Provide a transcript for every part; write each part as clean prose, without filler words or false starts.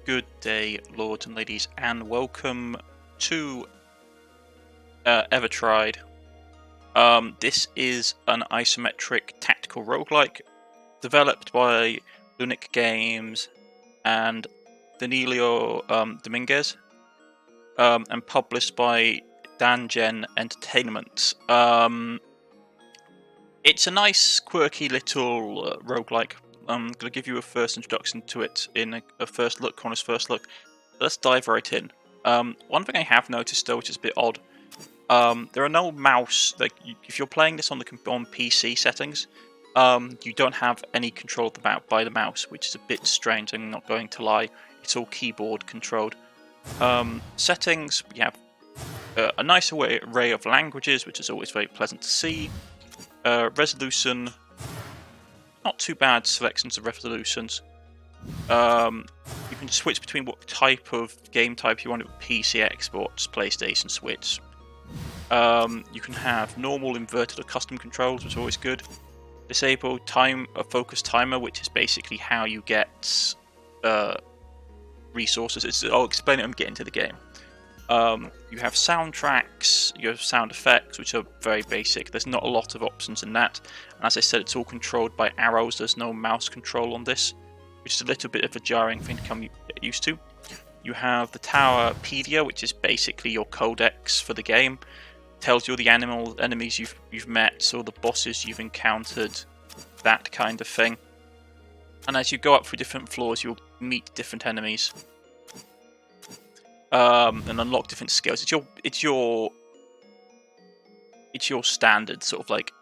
Good day, lords and ladies, and welcome to Evertried. This is an isometric tactical roguelike developed by Lunic Games and Danilo Dominguez, and published by Dangen Entertainment. It's a nice, quirky little roguelike. I'm going to give you a first introduction to it in a first look, Corner's first look. Let's dive right in. One thing I have noticed though, which is a bit odd, there are no mouse. Like if you're playing this on PC settings, you don't have any control by the mouse, which is a bit strange. I'm not going to lie. It's all keyboard controlled. Settings, we have a nice array of languages, which is always very pleasant to see. Resolution. Not too bad selections of resolutions. You can switch between what type of game type you want with PC, Xbox, PlayStation, Switch. You can have normal, inverted, or custom controls, which is always good. Disable a focus timer, which is basically how you get resources. I'll explain it when we get into the game. You have soundtracks, you have sound effects, which are very basic. There's not a lot of options in that. And as I said, it's all controlled by arrows. There's no mouse control on this, which is a little bit of a jarring thing to get used to. You have the Towerpedia, which is basically your codex for the game. Tells you all the enemies you've met, or the bosses you've encountered, that kind of thing. And as you go up through different floors, you'll meet different enemies. And unlock different skills. It's your standard sort of like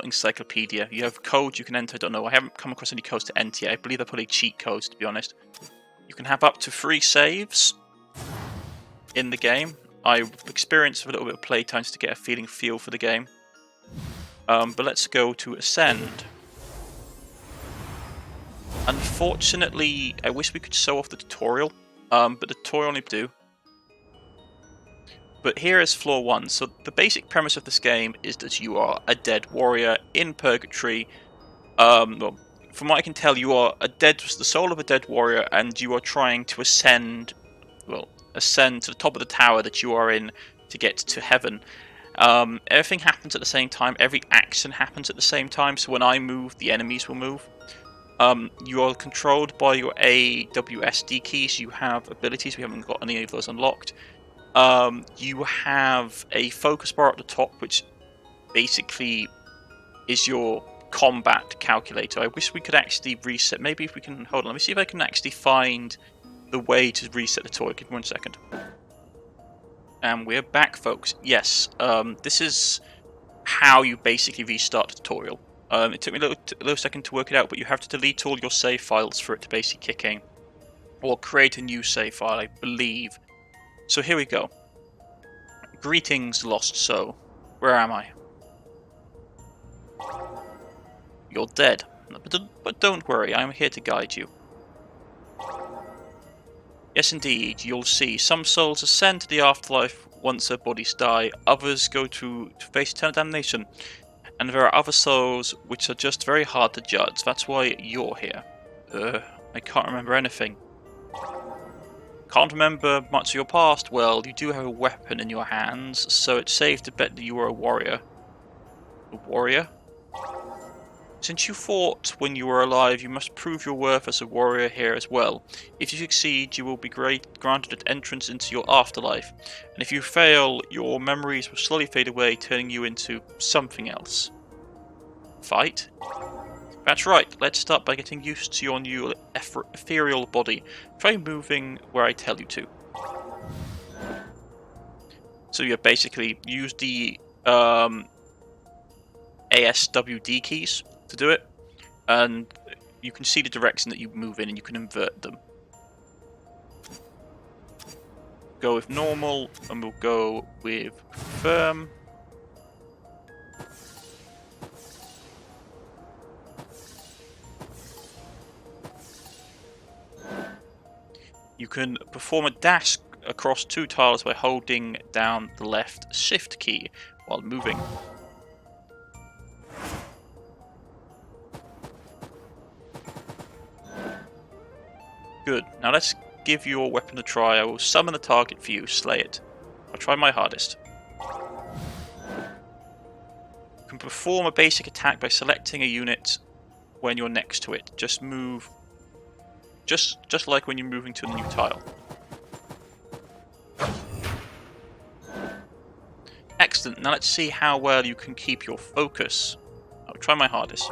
encyclopedia. You have codes you can enter. I don't know. I haven't come across any codes to enter yet. I believe they're probably cheat codes, to be honest. You can have up to 3 saves in the game. I've experienced a little bit of playtime to get a feel for the game. But let's go to Ascend. Unfortunately, I wish we could show off the tutorial. But the tutorial only do. But here is floor 1. So the basic premise of this game is that you are a dead warrior in purgatory. Well, from what I can tell, you are the soul of a dead warrior, and you are trying to ascend to the top of the tower that you are in to get to heaven. Everything happens at the same time. Every action happens at the same time. So when I move, the enemies will move. You are controlled by your AWSD keys. You have abilities. We haven't got any of those unlocked. You have a focus bar at the top, which basically is your combat calculator. I wish we could actually reset. Maybe if we can... Hold on, let me see if I can actually find the way to reset the toy. Give me 1 second. And we're back, folks. Yes, this is how you basically restart the tutorial. It took me a little second to work it out, but you have to delete all your save files for it to basically kick in. Or create a new save file, I believe. So here we go. Greetings, lost soul. Where am I? You're dead. But don't worry, I'm here to guide you. Yes, indeed, you'll see. Some souls ascend to the afterlife once their bodies die. Others go to face eternal damnation. And there are other souls which are just very hard to judge. That's why you're here. I can't remember anything. Can't remember much of your past? Well, you do have a weapon in your hands, so it's safe to bet that you are a warrior. A warrior? Since you fought when you were alive, you must prove your worth as a warrior here as well. If you succeed, you will be granted an entrance into your afterlife. And if you fail, your memories will slowly fade away, turning you into something else. Fight? That's right, let's start by getting used to your new ethereal body. Try moving where I tell you to. So you basically use the ASWD keys to do it, and you can see the direction that you move in and you can invert them. Go with normal, and we'll go with confirm. You can perform a dash across 2 tiles by holding down the left shift key while moving. Good. Now let's give your weapon a try. I will summon the target for you, slay it. I'll try my hardest. You can perform a basic attack by selecting a unit when you're next to it. Just move, just like when you're moving to a new tile. Excellent, now let's see how well you can keep your focus. I'll try my hardest.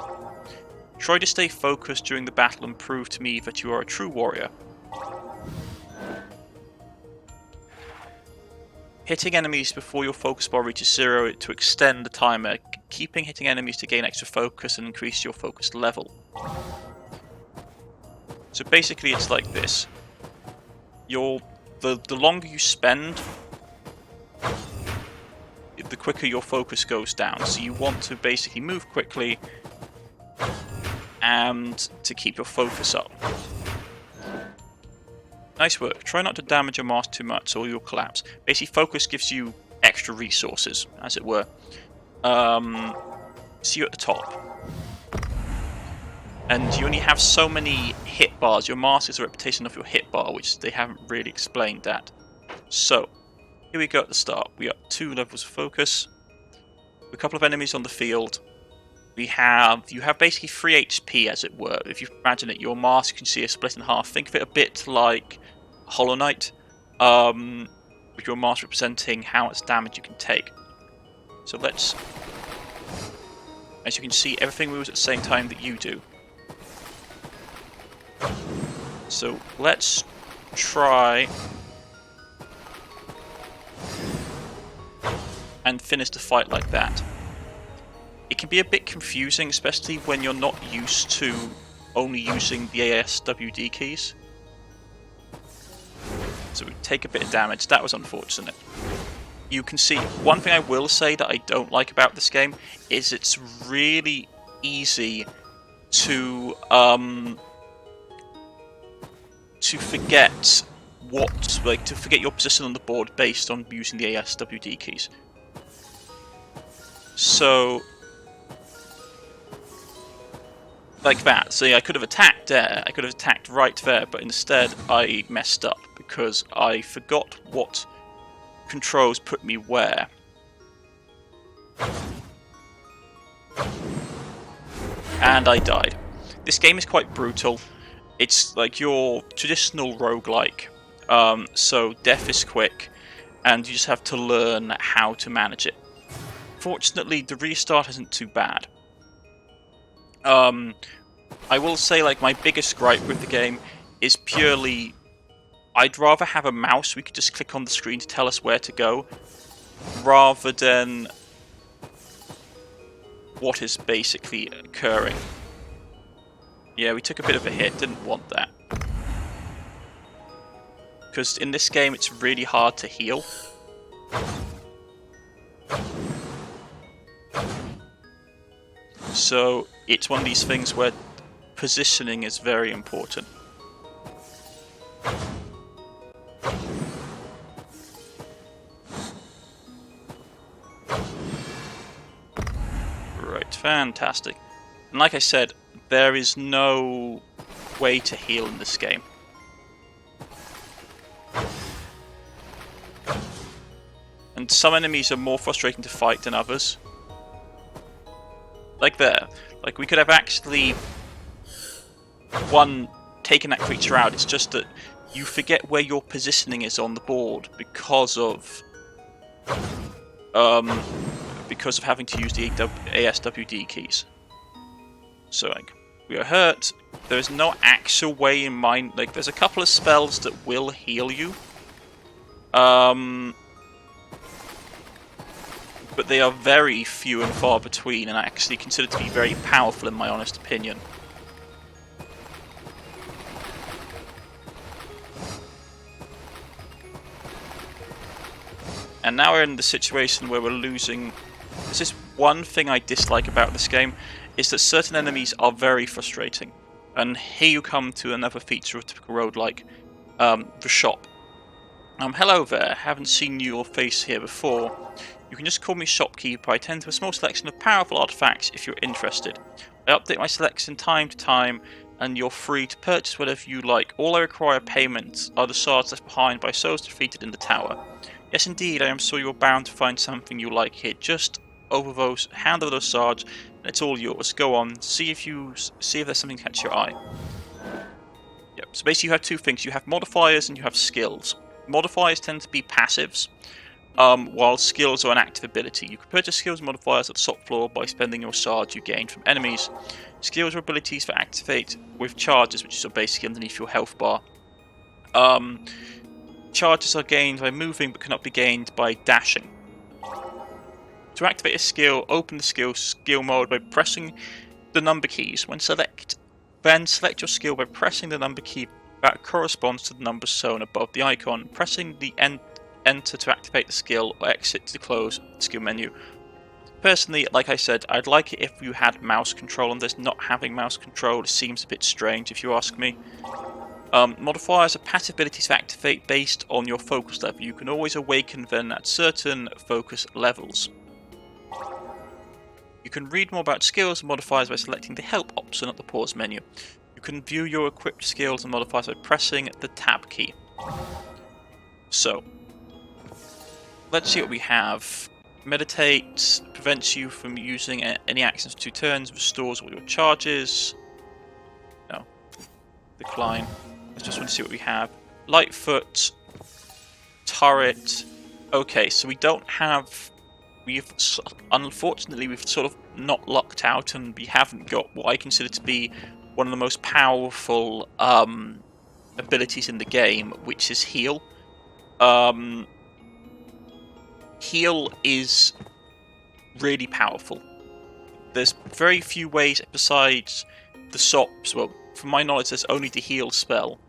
Try to stay focused during the battle and prove to me that you are a true warrior. Hitting enemies before your focus bar reaches 0 to extend the timer. Keeping hitting enemies to gain extra focus and increase your focus level. So basically it's like this. The longer you spend, the quicker your focus goes down. So you want to basically move quickly and to keep your focus up. Nice work. Try not to damage your mask too much or you'll collapse. Basically, focus gives you extra resources, as it were. See you at the top. And you only have so many hit bars. Your mask is a representation of your hit bar, which they haven't really explained that. So, here we go at the start. We got 2 levels of focus. A couple of enemies on the field. You have basically 3 HP, as it were. If you imagine it, your mask you can see is split in half. Think of it a bit like Hollow Knight, with your mask representing how much damage you can take. So let's, as you can see, everything moves at the same time that you do. So let's try and finish the fight like that. It can be a bit confusing, especially when you're not used to only using the ASWD keys. So we take a bit of damage. That was unfortunate. You can see, one thing I will say that I don't like about this game is it's really easy to forget to forget your position on the board based on using the ASWD keys. So like that. See, I could have attacked there, I could have attacked right there, but instead I messed up because I forgot what controls put me where. And I died. This game is quite brutal. It's like your traditional roguelike, so death is quick, and you just have to learn how to manage it. Fortunately, the restart isn't too bad. I will say, like, my biggest gripe with the game is purely, I'd rather have a mouse we could just click on the screen to tell us where to go, rather than what is basically occurring. Yeah, we took a bit of a hit, didn't want that. Because in this game it's really hard to heal. So it's one of these things where positioning is very important. Right, fantastic. And like I said, there is no way to heal in this game. And some enemies are more frustrating to fight than others. Like there. Like, we could have actually taken that creature out. It's just that you forget where your positioning is on the board because of having to use the ASWD keys. So, like, we are hurt. There is no actual way in mind. Like, there's a couple of spells that will heal you. But they are very few and far between, and I actually consider to be very powerful in my honest opinion. And now we're in the situation where we're losing. This is one thing I dislike about this game, is that certain enemies are very frustrating. And here you come to another feature of typical roguelike, the shop. Hello there, haven't seen your face here before. You can just call me shopkeeper. I tend to a small selection of powerful artifacts if you're interested. I update my selects from time to time and you're free to purchase whatever you like. All I require payment are the shards left behind by souls defeated in the tower. Yes, indeed, I am sure you're bound to find something you like here. Just hand over those shards, and it's all yours. Go on, see if there's something to catch your eye. Yep. So basically, you have two things: you have modifiers and you have skills. Modifiers tend to be passives, while skills are an active ability. You can purchase skills and modifiers at the top floor by spending your shards you gain from enemies. Skills or abilities that activate with charges, which is basically underneath your health bar. Charges are gained by moving but cannot be gained by dashing. To activate a skill, open the skill mode by pressing the number keys. Then select your skill by pressing the number key that corresponds to the number shown above the icon. Pressing the enter to activate the skill or exit to close the skill menu. Personally, like I said, I'd like it if you had mouse control on this. Not having mouse control seems a bit strange if you ask me. Modifiers are passive abilities that activate based on your focus level. You can always awaken them at certain focus levels. You can read more about skills and modifiers by selecting the help option at the pause menu. You can view your equipped skills and modifiers by pressing the tab key. So, let's see what we have. Meditate prevents you from using any actions for 2 turns, restores all your charges. No. Decline. I just want to see what we have. Lightfoot. Turret. Okay, so we don't have... Unfortunately, we've sort of not lucked out, and we haven't got what I consider to be one of the most powerful abilities in the game, which is heal. Heal is really powerful. There's very few ways besides the sops. Well, from my knowledge, there's only the heal spell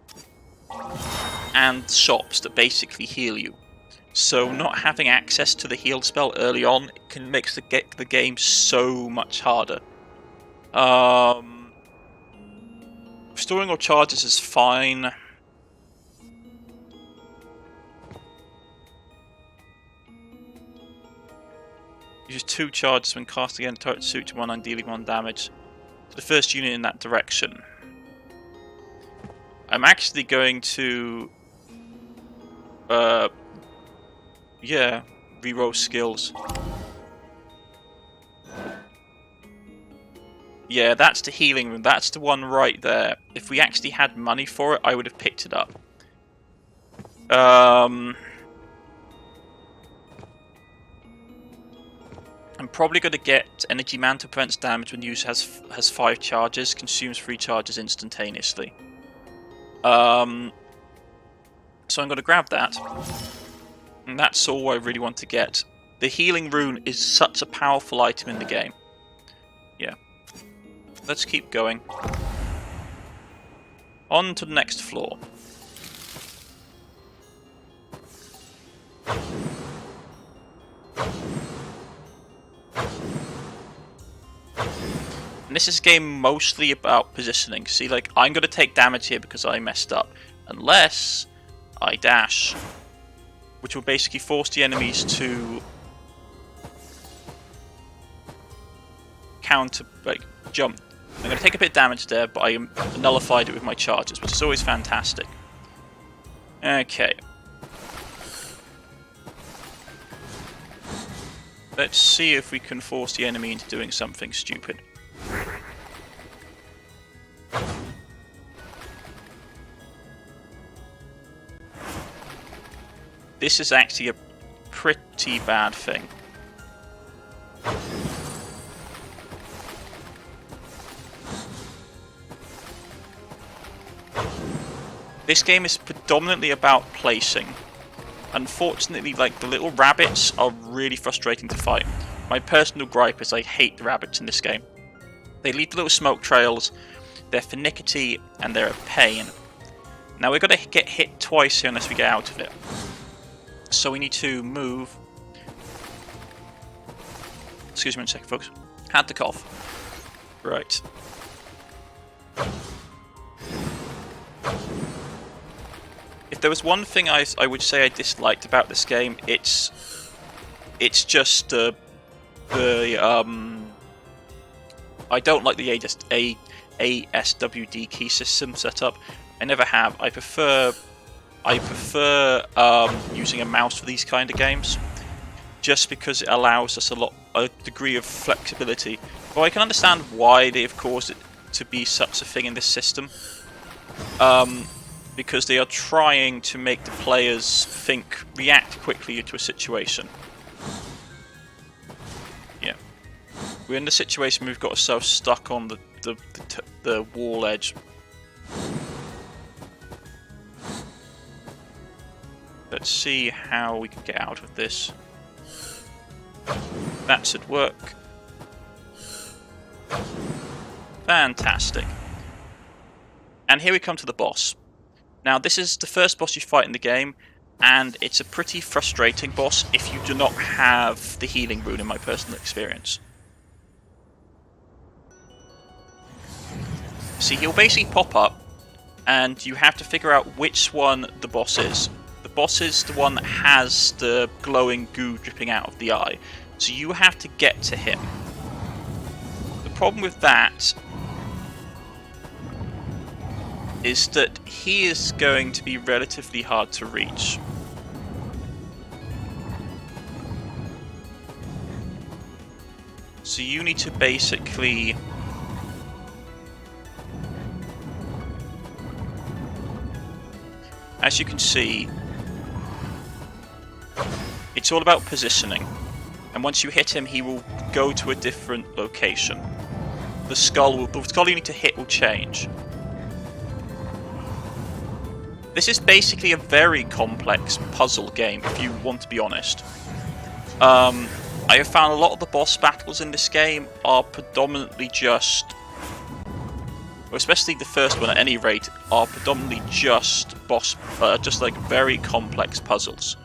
and sops that basically heal you. So not having access to the heal spell early on makes the game so much harder. Restoring all charges is fine. Uses 2 charges when casting a turret suit to 1 and dealing 1 damage to the first unit in that direction. I'm actually going to reroll skills. Yeah, that's the healing room. That's the one right there. If we actually had money for it, I would have picked it up. I'm probably going to get Energy Mantle prevents damage when used has 5 charges, consumes 3 charges instantaneously. So I'm going to grab that. And that's all I really want to get. The healing rune is such a powerful item in the game. Yeah. Let's keep going. On to the next floor. And this is a game mostly about positioning. See, like, I'm going to take damage here because I messed up. Unless I dash. Which will basically force the enemies to jump. I'm going to take a bit of damage there, but I nullified it with my charges, which is always fantastic. Okay. Let's see if we can force the enemy into doing something stupid. This is actually a pretty bad thing. This game is predominantly about placing. Unfortunately, like, the little rabbits are really frustrating to fight. My personal gripe is I hate the rabbits in this game. They leave the little smoke trails, they're finicky, and they're a pain. Now we're going to get hit twice here unless we get out of it. So we need to move. Excuse me one second, folks. Had the cough. Right. If there was one thing I would say I disliked about this game, it's just I don't like the ASWD key system set up. I never have. I prefer using a mouse for these kind of games, just because it allows us a degree of flexibility. But I can understand why they have caused it to be such a thing in this system, because they are trying to make the players react quickly to a situation. Yeah, we're in the situation where we've got ourselves stuck on the wall edge. Let's see how we can get out of this. That should work. Fantastic. And here we come to the boss. Now, this is the first boss you fight in the game, and it's a pretty frustrating boss if you do not have the healing rune, in my personal experience. See, he'll basically pop up, and you have to figure out which one the boss is. The boss is the one that has the glowing goo dripping out of the eye, so you have to get to him. The problem with that is that he is going to be relatively hard to reach. So you need to basically as you can see, it's all about positioning, and once you hit him he will go to a different location. The skull you need to hit will change. This is basically a very complex puzzle game, if you want to be honest. I have found a lot of the boss battles in this game are predominantly just, or especially the first one at any rate, are predominantly just just like very complex puzzles.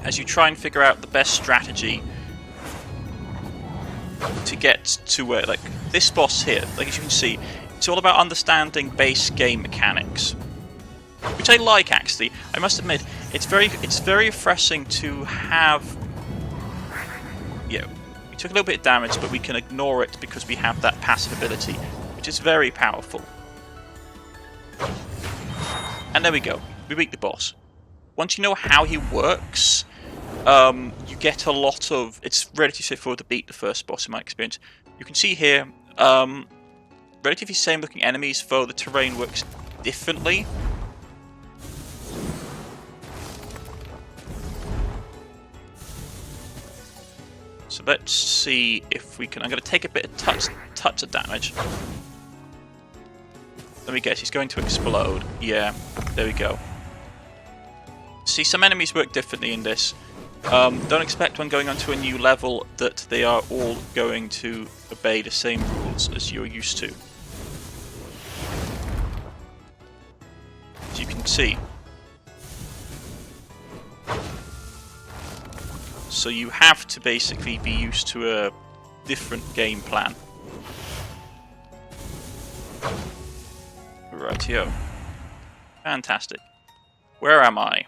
As you try and figure out the best strategy to get to where, like this boss here, like as you can see, it's all about understanding base game mechanics, which I like actually. I must admit, it's very refreshing to have. Yeah, we took a little bit of damage, but we can ignore it because we have that passive ability, which is very powerful. And there we go. We beat the boss. Once you know how he works, you get a lot of... It's relatively straightforward to beat the first boss in my experience. You can see here, relatively same looking enemies, though the terrain works differently. So let's see if we can... I'm going to take a bit of touch of damage. Let me guess, he's going to explode. Yeah, there we go. See, some enemies work differently in this. Don't expect when going onto a new level that they are all going to obey the same rules as you're used to. As you can see. So you have to basically be used to a different game plan. Rightio. Fantastic. Where am I?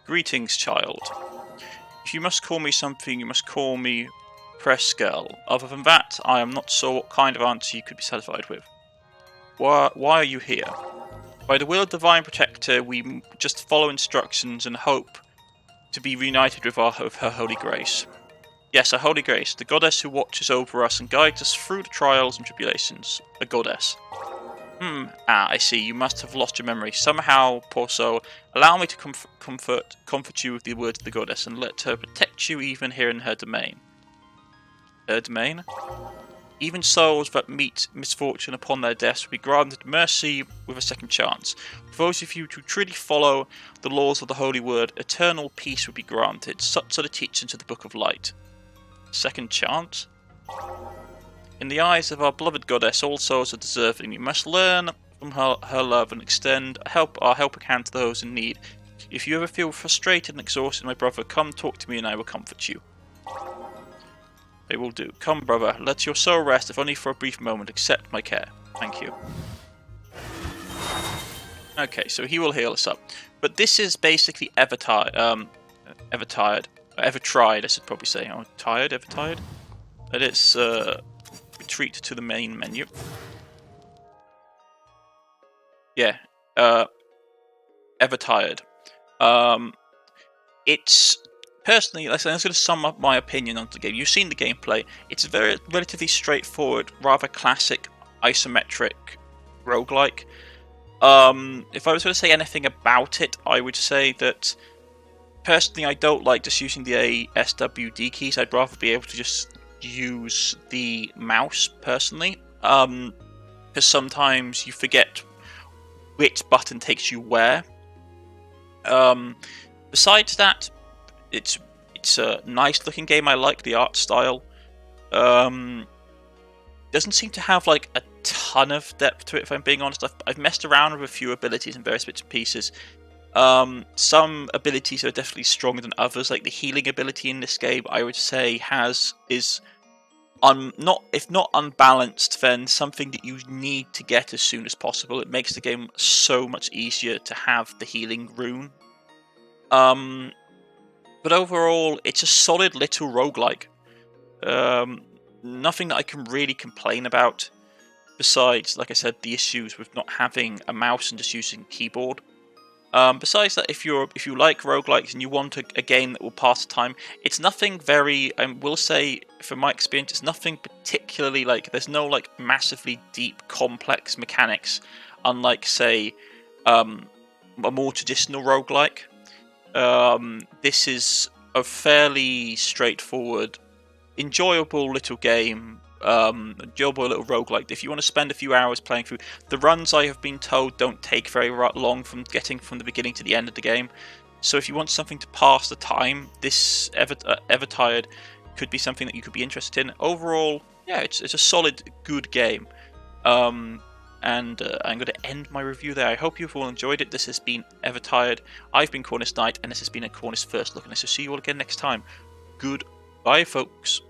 Greetings, child. If you must call me something, you must call me Press Girl. Other than that, I am not sure what kind of answer you could be satisfied with. Why are you here? By the will of Divine Protector, we just follow instructions and hope to be reunited with her Holy Grace. Yes, her Holy Grace, the goddess who watches over us and guides us through the trials and tribulations. A goddess. I see, you must have lost your memory. Somehow, poor soul, allow me to comfort you with the words of the goddess, and let her protect you even here in her domain. Her domain? Even souls that meet misfortune upon their deaths will be granted mercy with a second chance. For those of you who truly follow the laws of the Holy Word, eternal peace will be granted. Such are the teachings of the Book of Light. Second chance? In the eyes of our beloved goddess, all souls are deserving. We must learn from her love and extend our helping hand to those in need. If you ever feel frustrated and exhausted, my brother, come talk to me and I will comfort you. They will do. Come, brother, let your soul rest, if only for a brief moment. Accept my care. Thank you. Okay, so he will heal us up. But this is basically Evertried, I should probably say. Oh, Evertried? Let us retreat to the main menu. Yeah, Evertried. It's personally, I'm going to sum up my opinion on the game. You've seen the gameplay. It's a very relatively straightforward, rather classic isometric roguelike. If I was going to say anything about it, I would say that personally I don't like just using the SWD keys. I'd rather be able to just use the mouse personally, because sometimes you forget which button takes you where. Besides that, it's a nice looking game. I like the art style. Doesn't seem to have like a ton of depth to it, if I'm being honest. I've messed around with a few abilities and various bits and pieces. Some abilities are definitely stronger than others. Like the healing ability in this game, I would say is if not unbalanced, then something that you need to get as soon as possible. It makes the game so much easier to have the healing rune. But overall, it's a solid little roguelike. Nothing that I can really complain about, besides, like I said, the issues with not having a mouse and just using keyboard. Besides that, if you like roguelikes and you want a game that will pass the time, it's nothing very, I will say, from my experience, it's nothing particularly like, there's no like massively deep, complex mechanics, unlike, say, a more traditional roguelike. This is a fairly straightforward, enjoyable little game, enjoyable little roguelike. If you want to spend a few hours playing through, the runs I have been told don't take very long from getting from the beginning to the end of the game. So if you want something to pass the time, this Evertried could be something that you could be interested in. Overall, yeah, it's a solid, good game. And I'm going to end my review there. I hope you've all enjoyed it. This has been Evertried. I've been Cornish-Knight, and this has been a Cornish First Look, and I shall see you all again next time. Goodbye, folks.